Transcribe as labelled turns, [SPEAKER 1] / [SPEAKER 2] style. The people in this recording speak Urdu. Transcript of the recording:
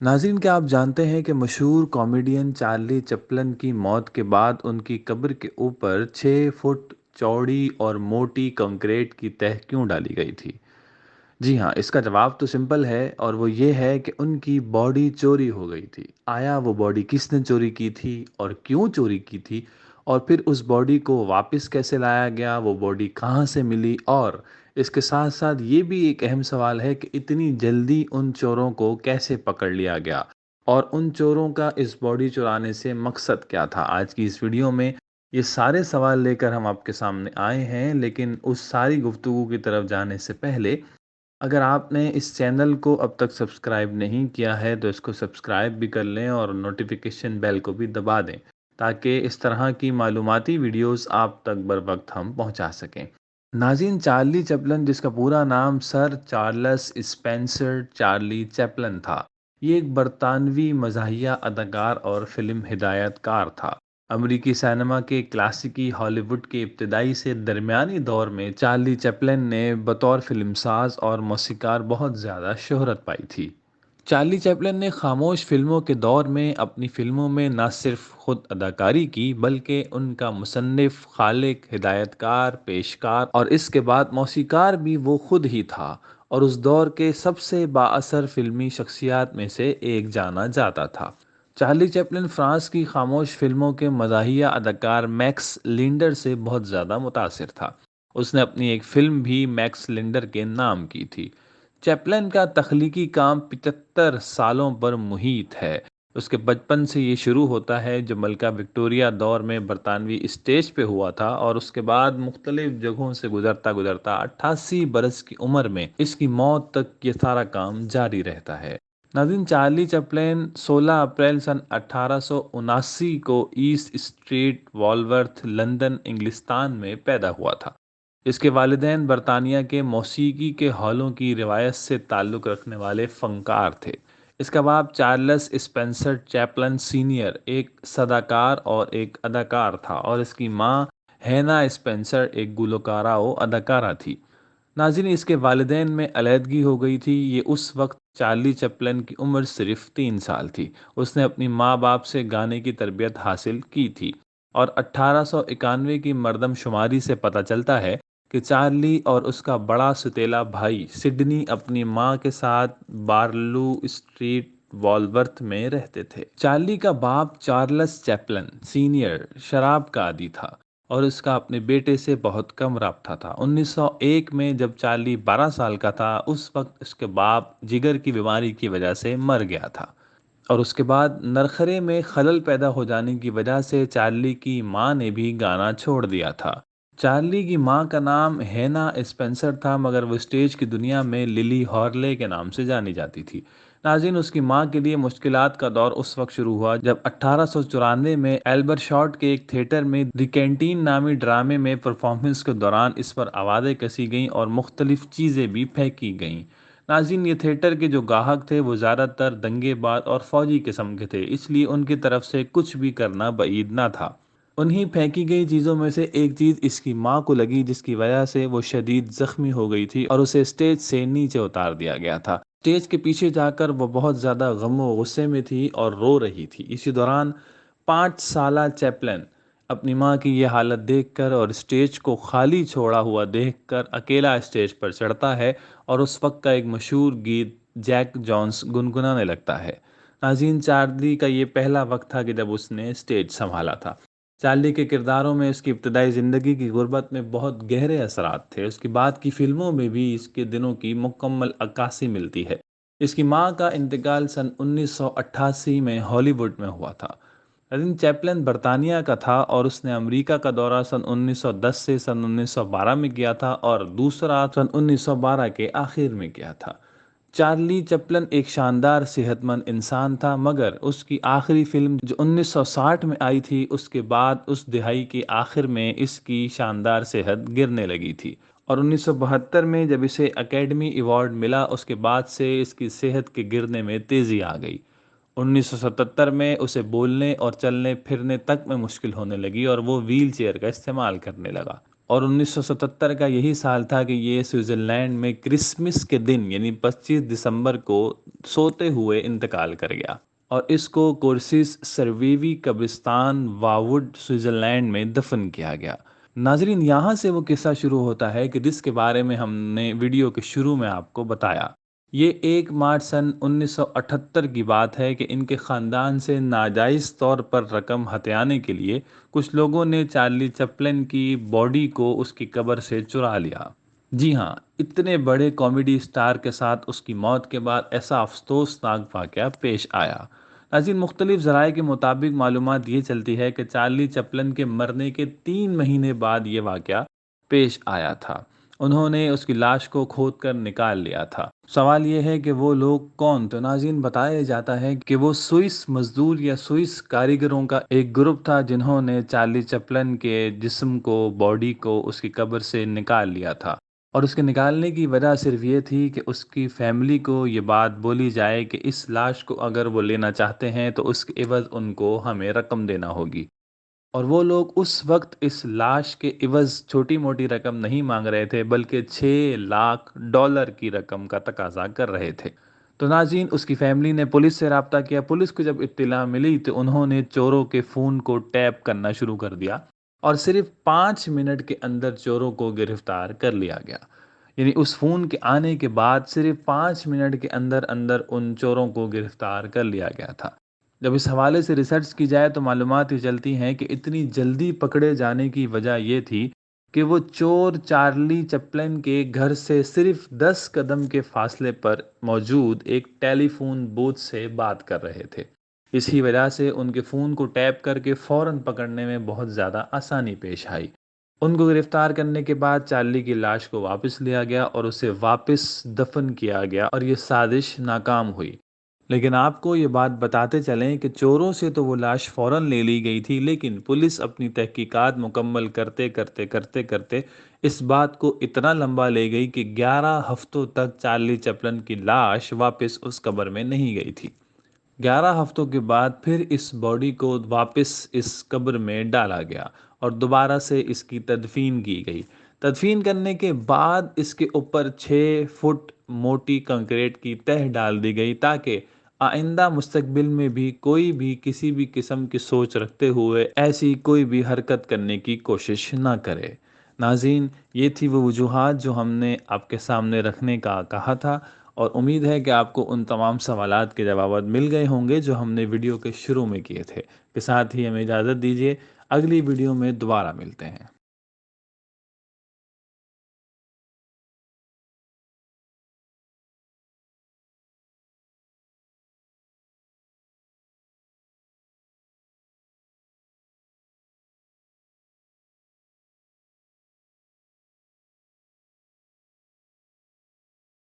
[SPEAKER 1] ناظرین، کیا آپ جانتے ہیں کہ مشہور کامیڈین چارلی چپلن کی موت کے بعد ان کی قبر کے اوپر 6 فٹ چوڑی اور موٹی کنکریٹ کی تہ کیوں ڈالی گئی تھی؟ جی ہاں، اس کا جواب تو سمپل ہے اور وہ یہ ہے کہ ان کی باڈی چوری ہو گئی تھی۔ آیا وہ باڈی کس نے چوری کی تھی اور کیوں چوری کی تھی، اور پھر اس باڈی کو واپس کیسے لایا گیا، وہ باڈی کہاں سے ملی، اور اس کے ساتھ ساتھ یہ بھی ایک اہم سوال ہے کہ اتنی جلدی ان چوروں کو کیسے پکڑ لیا گیا، اور ان چوروں کا اس باڈی چرانے سے مقصد کیا تھا۔ آج کی اس ویڈیو میں یہ سارے سوال لے کر ہم آپ کے سامنے آئے ہیں، لیکن اس ساری گفتگو کی طرف جانے سے پہلے اگر آپ نے اس چینل کو اب تک سبسکرائب نہیں کیا ہے تو اس کو سبسکرائب بھی کر لیں اور نوٹیفیکیشن بیل کو بھی دبا دیں، تاکہ اس طرح کی معلوماتی ویڈیوز آپ تک بر وقت ہم پہنچا سکیں۔ ناظرین، چارلی چپلن، جس کا پورا نام سر چارلس اسپینسر چارلی چپلن تھا، یہ ایک برطانوی مزاحیہ اداکار اور فلم ہدایت کار تھا۔ امریکی سینما کے کلاسیکی ہالی ووڈ کے ابتدائی سے درمیانی دور میں چارلی چپلن نے بطور فلم ساز اور موسیقار بہت زیادہ شہرت پائی تھی۔ چارلی چپلن نے خاموش فلموں کے دور میں اپنی فلموں میں نہ صرف خود اداکاری کی بلکہ ان کا مصنف، خالق، ہدایت کار، پیشکار اور اس کے بعد موسیقار بھی وہ خود ہی تھا، اور اس دور کے سب سے با اثر فلمی شخصیات میں سے ایک جانا جاتا تھا۔ چارلی چپلن فرانس کی خاموش فلموں کے مزاحیہ اداکار میکس لینڈر سے بہت زیادہ متاثر تھا۔ اس نے اپنی ایک فلم بھی میکس لینڈر کے نام کی تھی۔ چیپلن کا تخلیقی کام 75 سالوں پر محیط ہے۔ اس کے بچپن سے یہ شروع ہوتا ہے جو ملکہ وکٹوریہ دور میں برطانوی اسٹیج پہ ہوا تھا، اور اس کے بعد مختلف جگہوں سے گزرتا گزرتا 88 برس کی عمر میں اس کی موت تک یہ سارا کام جاری رہتا ہے۔ ناظرین، چارلی چپلن 16 اپریل سن 1879 کو ایسٹ اسٹریٹ والورتھ، لندن، انگلستان میں پیدا ہوا تھا۔ اس کے والدین برطانیہ کے موسیقی کے ہالوں کی روایت سے تعلق رکھنے والے فنکار تھے۔ اس کا باپ چارلس اسپینسر چیپلن سینئر ایک صداکار اور ایک اداکار تھا، اور اس کی ماں ہینا اسپینسر ایک گلوکارہ و اداکارہ تھی۔ ناظرین، اس کے والدین میں علیحدگی ہو گئی تھی۔ یہ اس وقت چارلی چپلن کی عمر صرف 3 سال تھی۔ اس نے اپنی ماں باپ سے گانے کی تربیت حاصل کی تھی، اور 1891 کی مردم شماری سے پتہ چلتا ہے کہ چارلی اور اس کا بڑا ستیلا بھائی سڈنی اپنی ماں کے ساتھ بارلو اسٹریٹ والورتھ میں رہتے تھے۔ چارلی کا باپ چارلس چیپلن سینئر شراب کا عادی تھا، اور اس کا اپنے بیٹے سے بہت کم رابطہ تھا۔ 1901 میں جب چارلی 12 سال کا تھا، اس وقت اس کے باپ جگر کی بیماری کی وجہ سے مر گیا تھا، اور اس کے بعد نرخرے میں خلل پیدا ہو جانے کی وجہ سے چارلی کی ماں نے بھی گانا چھوڑ دیا تھا۔ چارلی کی ماں کا نام ہینا اسپینسر تھا، مگر وہ اسٹیج کی دنیا میں للی ہارلے کے نام سے جانی جاتی تھی۔ ناظرین، اس کی ماں کے لیے مشکلات کا دور اس وقت شروع ہوا جب 1894 میں ایلبر شارٹ کے ایک تھیٹر میں دی کینٹین نامی ڈرامے میں پرفارمنس کے دوران اس پر آوازیں کسی گئیں اور مختلف چیزیں بھی پھینکی گئیں۔ ناظرین، یہ تھیٹر کے جو گاہک تھے وہ زیادہ تر دنگے باز اور فوجی قسم کے تھے، اس لیے ان کی طرف سے کچھ بھی کرنا بعید نہ تھا۔ انہی پھینکی گئی چیزوں میں سے ایک چیز اس کی ماں کو لگی، جس کی وجہ سے وہ شدید زخمی ہو گئی تھی اور اسے اسٹیج سے نیچے اتار دیا گیا تھا۔ اسٹیج کے پیچھے جا کر وہ بہت زیادہ غم و غصے میں تھی اور رو رہی تھی۔ اسی دوران 5 سالہ چیپلن اپنی ماں کی یہ حالت دیکھ کر اور اسٹیج کو خالی چھوڑا ہوا دیکھ کر اکیلا اسٹیج پر چڑھتا ہے، اور اس وقت کا ایک مشہور گیت جیک جونس گنگنانے لگتا ہے۔ ناظرین، چارلی کا یہ پہلا وقت تھا کہ جب اس نے اسٹیج سنبھالا تھا۔ چارلی کے کرداروں میں اس کی ابتدائی زندگی کی غربت میں بہت گہرے اثرات تھے۔ اس کی بعد کی فلموں میں بھی اس کے دنوں کی مکمل عکاسی ملتی ہے۔ اس کی ماں کا انتقال سن 1988 میں ہالی ووڈ میں ہوا تھا۔ لیکن چیپلن برطانیہ کا تھا، اور اس نے امریکہ کا دورہ سن 1910 سے سن 1912 میں کیا تھا، اور دوسرا سن 1912 کے آخر میں کیا تھا۔ چارلی چپلن ایک شاندار صحت مند انسان تھا، مگر اس کی آخری فلم جو 1960 میں آئی تھی، اس کے بعد اس دہائی کے آخر میں اس کی شاندار صحت گرنے لگی تھی، اور 1972 میں جب اسے اکیڈمی ایوارڈ ملا، اس کے بعد سے اس کی صحت کے گرنے میں تیزی آ گئی۔ 1977 میں اسے بولنے اور چلنے پھرنے تک میں مشکل ہونے لگی، اور وہ ویل چیئر کا استعمال کرنے لگا۔ اور 1977 کا یہی سال تھا کہ یہ سوئٹزرلینڈ میں کرسمس کے دن یعنی 25 دسمبر کو سوتے ہوئے انتقال کر گیا، اور اس کو کورسس سرویوی قبرستان واوڈ سوئٹزرلینڈ میں دفن کیا گیا۔ ناظرین، یہاں سے وہ قصہ شروع ہوتا ہے کہ جس کے بارے میں ہم نے ویڈیو کے شروع میں آپ کو بتایا۔ یہ 1 مارچ سن 1978 کی بات ہے کہ ان کے خاندان سے ناجائز طور پر رقم ہتھیانے کے لیے کچھ لوگوں نے چارلی چپلن کی باڈی کو اس کی قبر سے چرا لیا۔ جی ہاں، اتنے بڑے کامیڈی سٹار کے ساتھ اس کی موت کے بعد ایسا افسوسناک واقعہ پیش آیا۔ ناظرین، مختلف ذرائع کے مطابق معلومات یہ چلتی ہے کہ چارلی چپلن کے مرنے کے 3 مہینے بعد یہ واقعہ پیش آیا تھا۔ انہوں نے اس کی لاش کو کھود کر نکال لیا تھا۔ سوال یہ ہے کہ وہ لوگ کون؟ تو ناظرین، بتایا جاتا ہے کہ وہ سوئس مزدور یا سوئس کاریگروں کا ایک گروپ تھا جنہوں نے چارلی چپلن کے جسم کو، باڈی کو اس کی قبر سے نکال لیا تھا، اور اس کے نکالنے کی وجہ صرف یہ تھی کہ اس کی فیملی کو یہ بات بولی جائے کہ اس لاش کو اگر وہ لینا چاہتے ہیں تو اس کے عوض ان کو ہمیں رقم دینا ہوگی۔ اور وہ لوگ اس وقت اس لاش کے عوض چھوٹی موٹی رقم نہیں مانگ رہے تھے، بلکہ $6 لاکھ کی رقم کا تقاضا کر رہے تھے۔ تو ناظرین، اس کی فیملی نے پولیس سے رابطہ کیا۔ پولیس کو جب اطلاع ملی تو انہوں نے چوروں کے فون کو ٹیپ کرنا شروع کر دیا، اور صرف 5 منٹ کے اندر چوروں کو گرفتار کر لیا گیا۔ یعنی اس فون کے آنے کے بعد صرف 5 منٹ کے اندر اندر ان چوروں کو گرفتار کر لیا گیا تھا۔ جب اس حوالے سے ریسرچ کی جائے تو معلومات یہ چلتی ہیں کہ اتنی جلدی پکڑے جانے کی وجہ یہ تھی کہ وہ چور چارلی چپلن کے گھر سے صرف 10 قدم کے فاصلے پر موجود ایک ٹیلی فون بوتھ سے بات کر رہے تھے۔ اسی وجہ سے ان کے فون کو ٹیپ کر کے فوراً پکڑنے میں بہت زیادہ آسانی پیش آئی۔ ان کو گرفتار کرنے کے بعد چارلی کی لاش کو واپس لیا گیا اور اسے واپس دفن کیا گیا، اور یہ سازش ناکام ہوئی۔ لیکن آپ کو یہ بات بتاتے چلیں کہ چوروں سے تو وہ لاش فوراً لے لی گئی تھی، لیکن پولیس اپنی تحقیقات مکمل کرتے اس بات کو اتنا لمبا لے گئی کہ 11 ہفتوں تک چارلی چپلن کی لاش واپس اس قبر میں نہیں گئی تھی۔ 11 ہفتوں کے بعد پھر اس باڈی کو واپس اس قبر میں ڈالا گیا اور دوبارہ سے اس کی تدفین کی گئی۔ تدفین کرنے کے بعد اس کے اوپر 6 فٹ موٹی کنکریٹ کی تہ ڈال دی گئی تاکہ آئندہ مستقبل میں بھی کوئی بھی کسی بھی قسم کی سوچ رکھتے ہوئے ایسی کوئی بھی حرکت کرنے کی کوشش نہ کرے۔ ناظرین، یہ تھی وہ وجوہات جو ہم نے آپ کے سامنے رکھنے کا کہا تھا، اور امید ہے کہ آپ کو ان تمام سوالات کے جوابات مل گئے ہوں گے جو ہم نے ویڈیو کے شروع میں کیے تھے۔ کے ساتھ ہی ہمیں اجازت دیجیے، اگلی ویڈیو میں دوبارہ ملتے ہیں۔